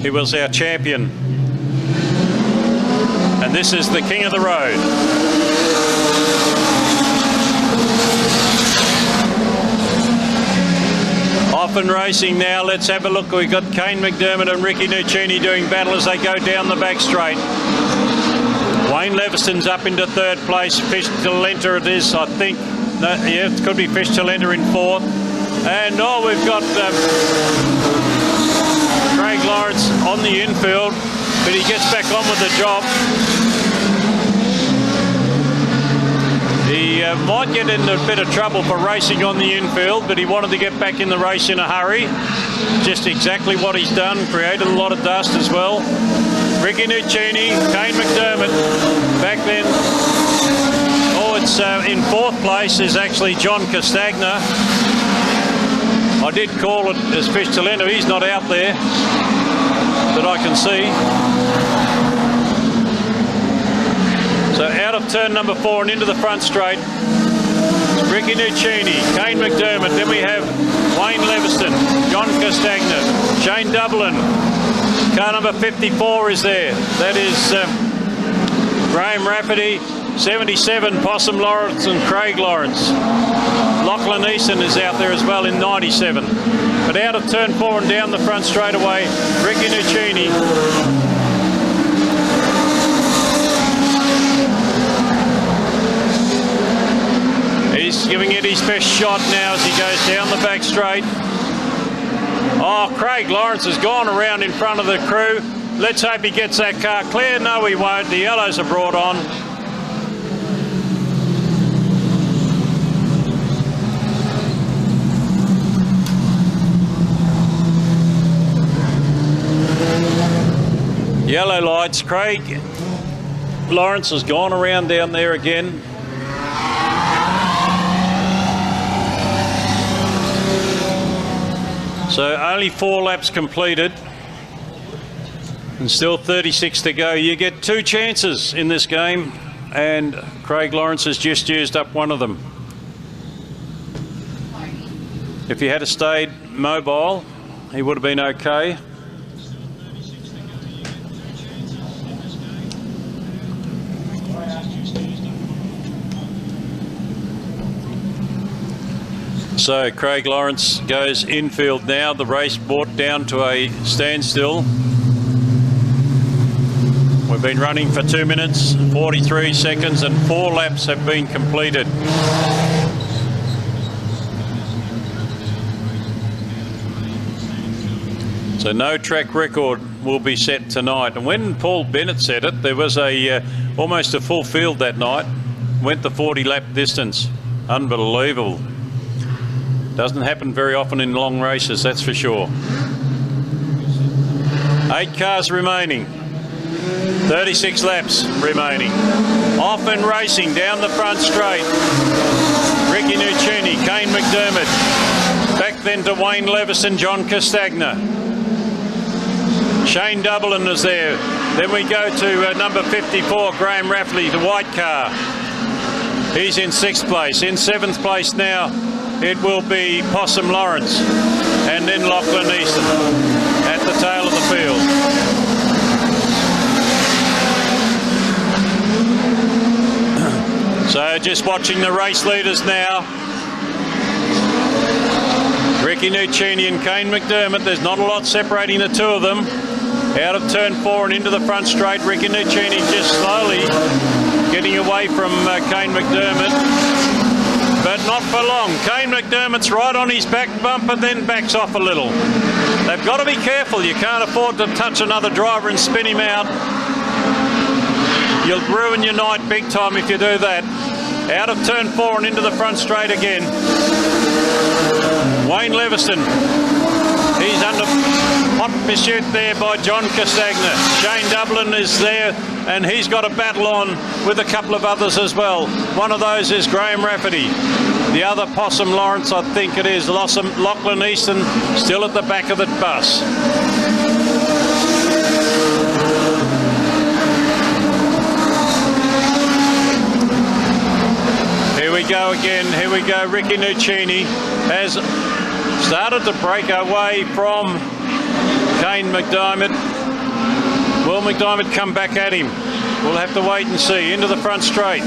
He was our champion. And this is the king of the road. Off and racing now. Let's have a look. We've got Kane McDermott and Ricky Nuccini doing battle as they go down the back straight. Wayne Levison's up into third place. Fish Talenta it is, I think. No, yeah, it could be Fish Talenta in fourth. And we've got Craig Lawrence on the infield, but he gets back on with the job. He might get into a bit of trouble for racing on the infield, but he wanted to get back in the race in a hurry. Just exactly what he's done, created a lot of dust as well. Ricky Nuccini, Kane McDermott, back then. Oh, it's in fourth place is actually John Castagna. I did call it as Fish Talenta. He's not out there that I can see. So out of turn number 4 and into the front straight, Ricky Nuccini, Kane McDermott. Then we have Wayne Levison, John Castagna, Shane Dublin. Car number 54 is there. That is Graham Rafferty, 77, Possum Lawrence and Craig Lawrence. Lachlan Easton is out there as well in 97. But out of turn 4 and down the front straightaway, Ricky Nuccini. He's giving it his best shot now as he goes down the back straight. Oh, Craig Lawrence has gone around in front of the crew. Let's hope he gets that car clear. No, he won't. The yellows are brought on. Yellow lights. Craig Lawrence has gone around down there again. So only 4 laps completed and still 36 to go. You get 2 chances in this game and Craig Lawrence has just used up one of them. If he had stayed mobile, he would have been okay. So Craig Lawrence goes infield now. The race brought down to a standstill. We've been running for 2 minutes, 43 seconds, and 4 laps have been completed. So no track record will be set tonight. And when Paul Bennett said it, there was almost a full field that night. Went the 40-lap distance. Unbelievable. Doesn't happen very often in long races, that's for sure. 8 cars remaining. 36 laps remaining. Off and racing down the front straight. Ricky Nuccini, Kane McDermott. Back then to Wayne Levison, John Castagna. Shane Dublin is there. Then we go to number 54, Graham Rafferty, the white car. He's in 6th place. In 7th place now, it will be Possum Lawrence and then Lachlan Easton at the tail of the field. So just watching the race leaders now. Ricky Nuccini and Kane McDermott. There's not a lot separating the two of them. Out of turn 4 and into the front straight, Ricky Nuccini just slowly getting away from Kane McDermott. But not for long. Kane McDermott's right on his back bumper, then backs off a little. They've got to be careful. You can't afford to touch another driver and spin him out. You'll ruin your night big time if you do that. Out of turn 4 and into the front straight again. Wayne Levison. He's under hot pursuit there by John Castagna. Shane Dublin is there and he's got a battle on with a couple of others as well. One of those is Graham Rafferty. The other, Possum Lawrence, I think it is. Lachlan Easton still at the back of the bus. Here we go again. Here we go. Ricky Nuccini has started to break away from Kane McDermott. Will McDiarmid come back at him? We'll have to wait and see. Into the front straight.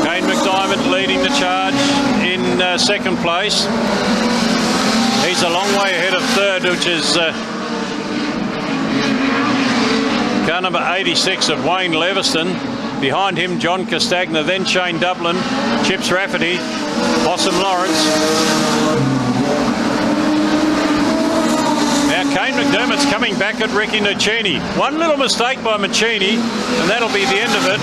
Kane McDiarmid leading the charge in second place. He's a long way ahead of third, which is car number 86 of Wayne Leviston. Behind him, John Castagna, then Shane Dublin, Chips Rafferty, Possum Lawrence. Now Kane McDermott's coming back at Ricky Nuccini. One little mistake by Nuccini, and that'll be the end of it.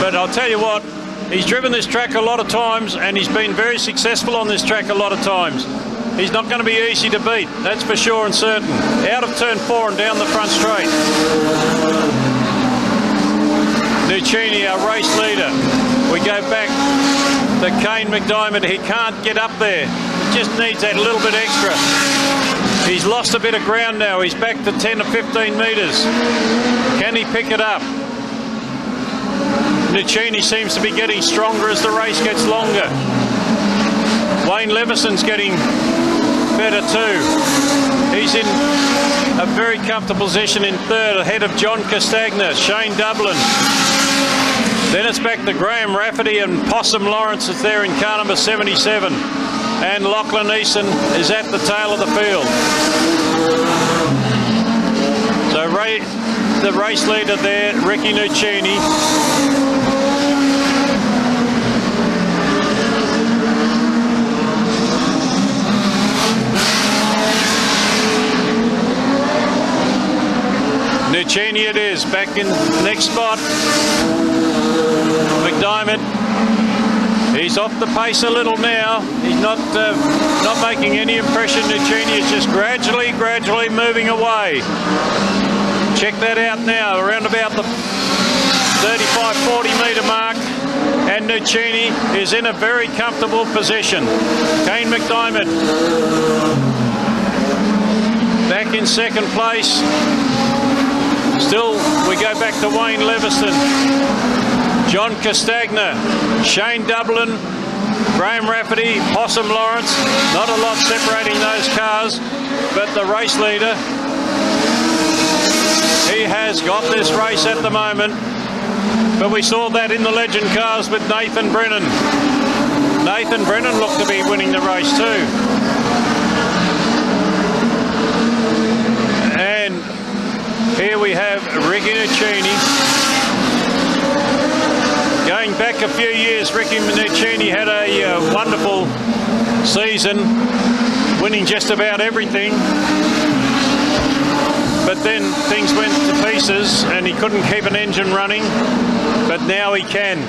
But I'll tell you what, he's driven this track a lot of times, and he's been very successful on this track a lot of times. He's not going to be easy to beat, that's for sure and certain. Out of turn 4 and down the front straight. Nuccini, our race leader. We go back to Kane McDiarmid. He can't get up there. He just needs that little bit extra. He's lost a bit of ground now. He's back to 10 to 15 metres. Can he pick it up? Nuccini seems to be getting stronger as the race gets longer. Wayne Levison's getting better too. He's in a very comfortable position in third, ahead of John Castagna, Shane Dublin. Then it's back to Graham Rafferty, and Possum Lawrence is there in car number 77. And Lachlan Eason is at the tail of the field. So the race leader there, Ricky Nuccini. Nuccini it is, back in the next spot. McDiarmid, he's off the pace a little now. He's not making any impression. Nuccini is just gradually moving away. Check that out now, around about the 35-40 metre mark. And Nuccini is in a very comfortable position. Kane McDiarmid back in second place. Still, we go back to Wayne Leviston, John Castagna, Shane Dublin, Graham Rafferty, Possum Lawrence. Not a lot separating those cars, but the race leader, he has got this race at the moment. But we saw that in the legend cars with Nathan Brennan. Nathan Brennan looked to be winning the race too. And here we have Ricky Nuccini. Going back a few years, Ricky Nuccini had a wonderful season, winning just about everything. But then things went to pieces and he couldn't keep an engine running, but now he can.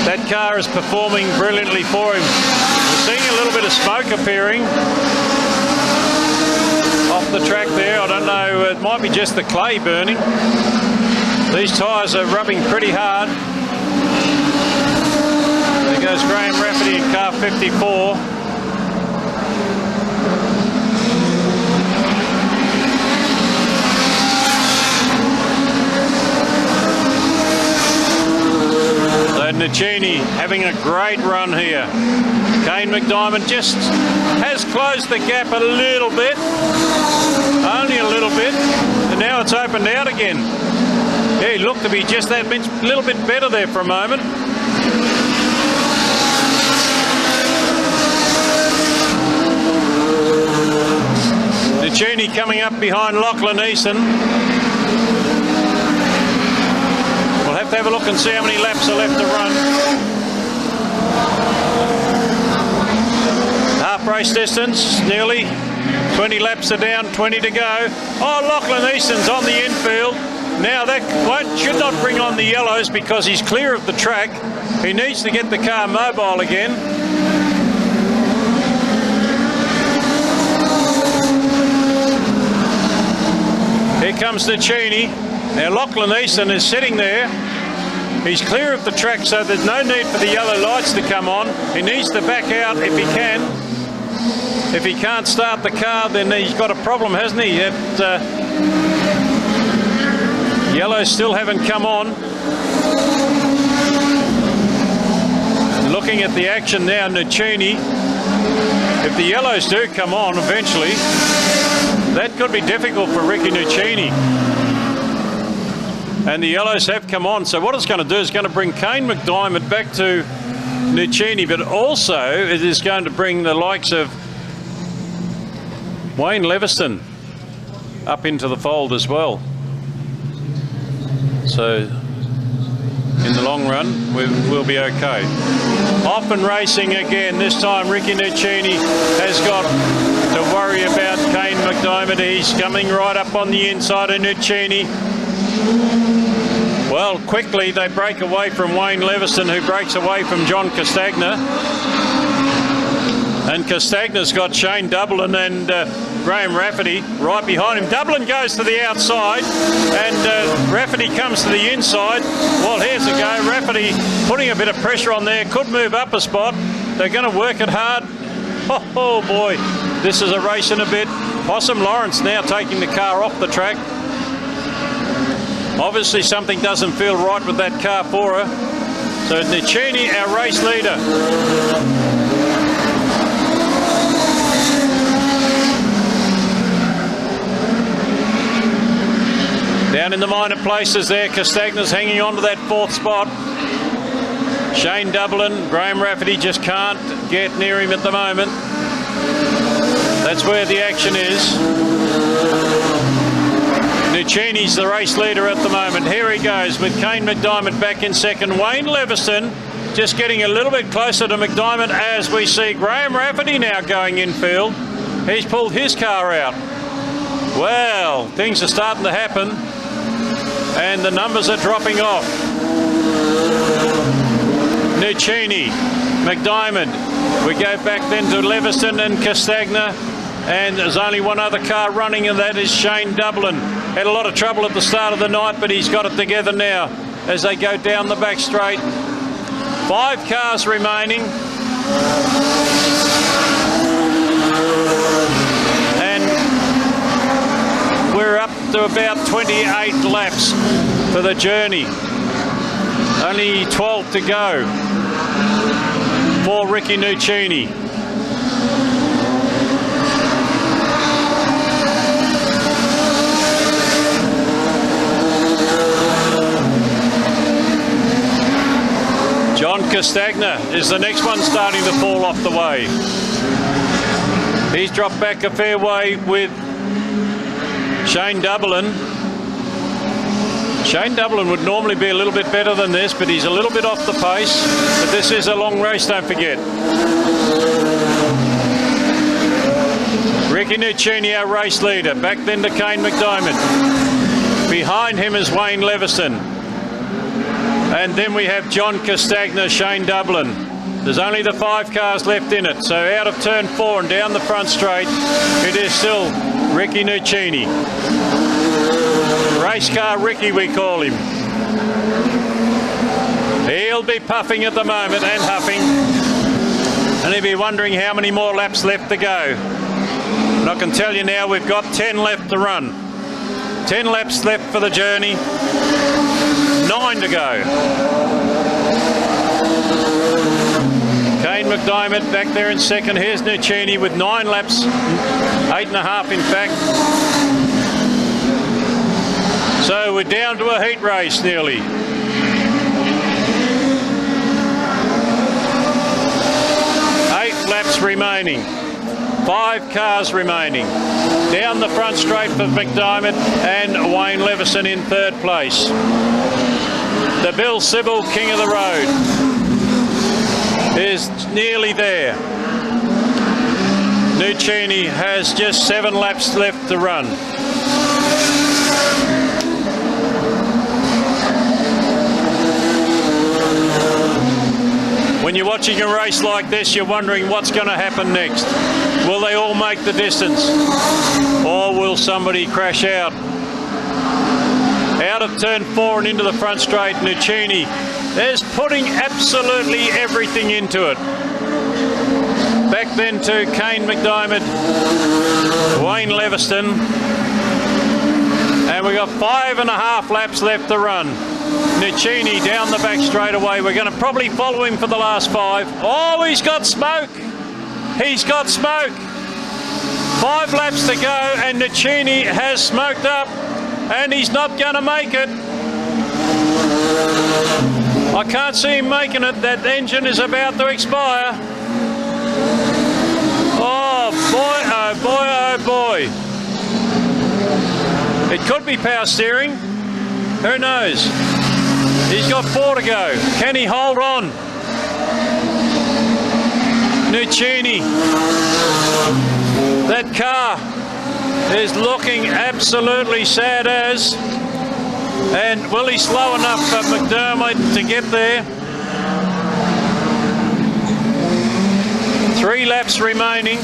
That car is performing brilliantly for him. We're seeing a little bit of smoke appearing off the track there. I don't know, it might be just the clay burning. These tyres are rubbing pretty hard. There goes Graham Rafferty in car 54. So Nuccini having a great run here. Kane McDiarmid just has closed the gap a little bit, only a little bit, and now it's opened out again. Yeah, he looked to be just that little bit better there for a moment. Nuccini coming up behind Lachlan Eason. We'll have to have a look and see how many laps are left to run. Half race distance, nearly 20 laps are down, 20 to go. Oh, Lachlan Eason's on the infield. Now that should not bring on the yellows because he's clear of the track. He needs to get the car mobile again. Here comes Nuccini. Now Lachlan Eason is sitting there. He's clear of the track, so there's no need for the yellow lights to come on. He needs to back out if he can. If he can't start the car, then he's got a problem, hasn't he? Yellows still haven't come on. And looking at the action now, Nuccini If the yellows do come on eventually, that could be difficult for Ricky Nuccini. And the yellows have come on, so what it's going to do is going to bring Kane McDiarmid back to Nuccini, but also it is going to bring the likes of Wayne Leviston up into the fold as well. So in the long run, we'll be okay. Off and racing again. This time Ricky Nuccini has got to worry about Kane McDiarmid. He's coming right up on the inside of Nuccini. Well, quickly they break away from Wayne Leviston, who breaks away from John Castagna. And Castagna's got Shane Dublin and Graham Rafferty right behind him. Dublin goes to the outside and Rafferty comes to the inside. Well, here's a go. Rafferty putting a bit of pressure on there. Could move up a spot. They're going to work it hard. Oh boy, this is a race in a bit. Possum Lawrence now taking the car off the track. Obviously something doesn't feel right with that car for her. So Nuccini, our race leader. Down in the minor places there, Castagna's hanging on to that fourth spot. Shane Dublin, Graham Rafferty just can't get near him at the moment. That's where the action is. Nuccini's the race leader at the moment. Here he goes with Kane McDiarmid back in second. Wayne Leviston just getting a little bit closer to McDiarmid as we see Graham Rafferty now going infield. He's pulled his car out. Well, things are starting to happen and the numbers are dropping off. Nuccini, McDiarmid. We go back then to Leviston and Castagna, and there's only one other car running, and that is Shane Dublin. Had a lot of trouble at the start of the night, but he's got it together now as they go down the back straight. 5 cars remaining. And we're up to about 28 laps for the journey. Only 12 to go for Ricky Nuccini. John Castagna is the next one starting to fall off the way. He's dropped back a fair way with Shane Dublin. Shane Dublin would normally be a little bit better than this, but he's a little bit off the pace. But this is a long race, don't forget. Ricky Nuccini, our race leader. Back then to Kane McDiarmid. Behind him is Wayne Leviston. And then we have John Castagna, Shane Dublin. There's only the 5 cars left in it. So out of turn 4 and down the front straight, it is still Ricky Nuccini. Race car Ricky, we call him. He'll be puffing at the moment and huffing. And he'll be wondering how many more laps left to go. And I can tell you now, we've got 10 left to run. 10 laps left for the journey. 9 to go. Kane McDiarmid back there in second. Here's Nuccini with 9 laps, 8.5 in fact. So we're down to a heat race nearly. 8 laps remaining. 5 cars remaining. Down the front straight for McDiarmid and Wayne Leviston in third place. The Bill Sybil King of the Road is nearly there. Nuccini has just 7 laps left to run. When you're watching a race like this, you're wondering what's going to happen next. Will they all make the distance? Or will somebody crash out? Out of turn 4 and into the front straight, Nuccini is putting absolutely everything into it. Back then to Kane McDiarmid, Wayne Leviston. And we've got 5.5 laps left to run. Nuccini down the back straight away. We're going to probably follow him for the last 5. Oh, he's got smoke. He's got smoke. 5 laps to go and Nicini has smoked up and he's not going to make it. I can't see him making it. That engine is about to expire. Oh boy, oh boy, oh boy. It could be power steering. Who knows? He's got 4 to go. Can he hold on? Nicini. That car is looking absolutely sad as. And will he slow enough for McDermott to get there? 3 laps remaining.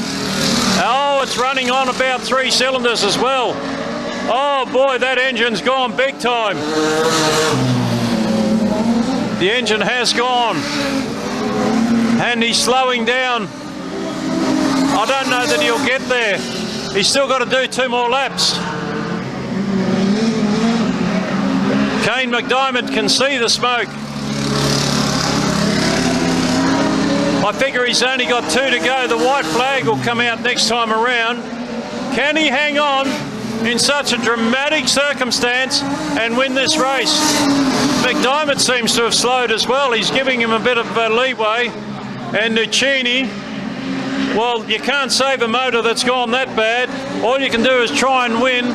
Oh, it's running on about 3 cylinders as well. Oh boy, that engine's gone big time. The engine has gone. And he's slowing down. I don't know that he'll get there. He's still got to do 2 more laps. Kane McDiarmid can see the smoke. I figure he's only got 2 to go. The white flag will come out next time around. Can he hang on in such a dramatic circumstance and win this race? McDiarmid seems to have slowed as well. He's giving him a bit of leeway. And Nicini, well, you can't save a motor that's gone that bad. All you can do is try and win.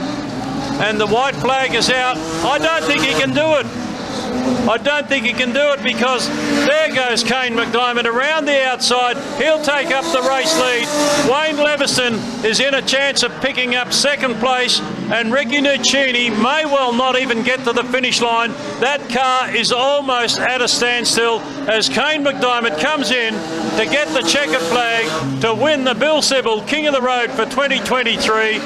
And the white flag is out. I don't think he can do it. I don't think he can do it because there goes Kane McDiarmid around the outside. He'll take up the race lead. Wayne Leveson is in a chance of picking up 2nd place and Ricky Nicini may well not even get to the finish line. That car is almost at a standstill as Kane McDiarmid comes in to get the checkered flag to win the Bill Sybil King of the Road for 2023.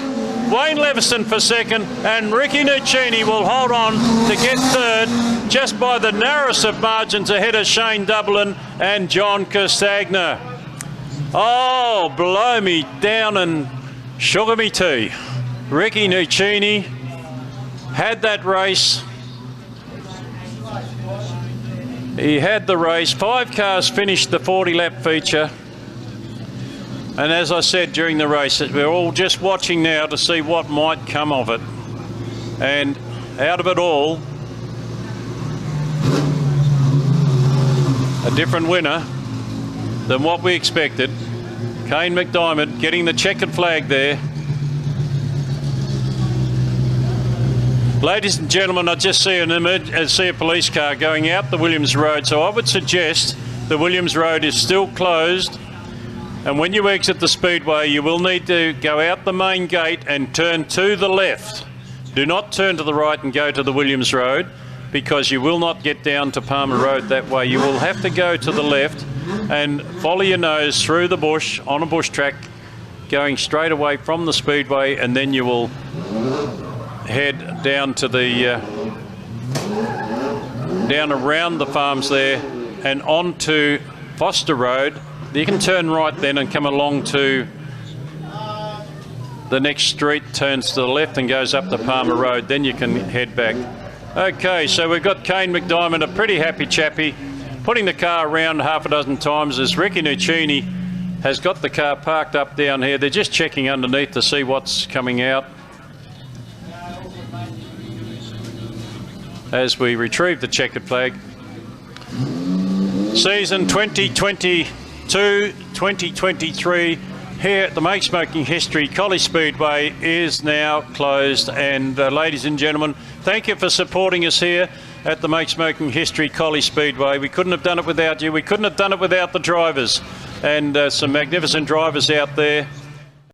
Wayne Leveson for 2nd and Ricky Nicini will hold on to get 3rd just by the narrowest of margins ahead of Shane Dublin and John Castagna. Oh, blow me down and sugar me tea. Ricky Nicini had that race. He had the race. 5 cars finished the 40-lap feature. And as I said during the race, we're all just watching now to see what might come of it. And out of it all, a different winner than what we expected. Kane McDiarmid getting the checkered flag there. Ladies and gentlemen, I just see a police car going out the Williams Road, so I would suggest the Williams Road is still closed. And when you exit the Speedway, you will need to go out the main gate and turn to the left. Do not turn to the right and go to the Williams Road because you will not get down to Palmer Road that way. You will have to go to the left and follow your nose through the bush on a bush track, going straight away from the Speedway, and then you will head down to the down around the farms there and onto Foster Road. You can turn right then and come along to the next street, turns to the left and goes up the Palmer Road. Then you can head back. Okay, so we've got Kane McDiarmid, a pretty happy chappy, putting the car around 6 times as Ricky Nicini has got the car parked up down here. They're just checking underneath to see what's coming out as we retrieve the checkered flag. Season 2022-2023 here at the Make Smoking History Collie Speedway is now closed. And ladies and gentlemen, thank you for supporting us here at the Make Smoking History Collie Speedway. We couldn't have done it without you. We couldn't have done it without the drivers, and some magnificent drivers out there.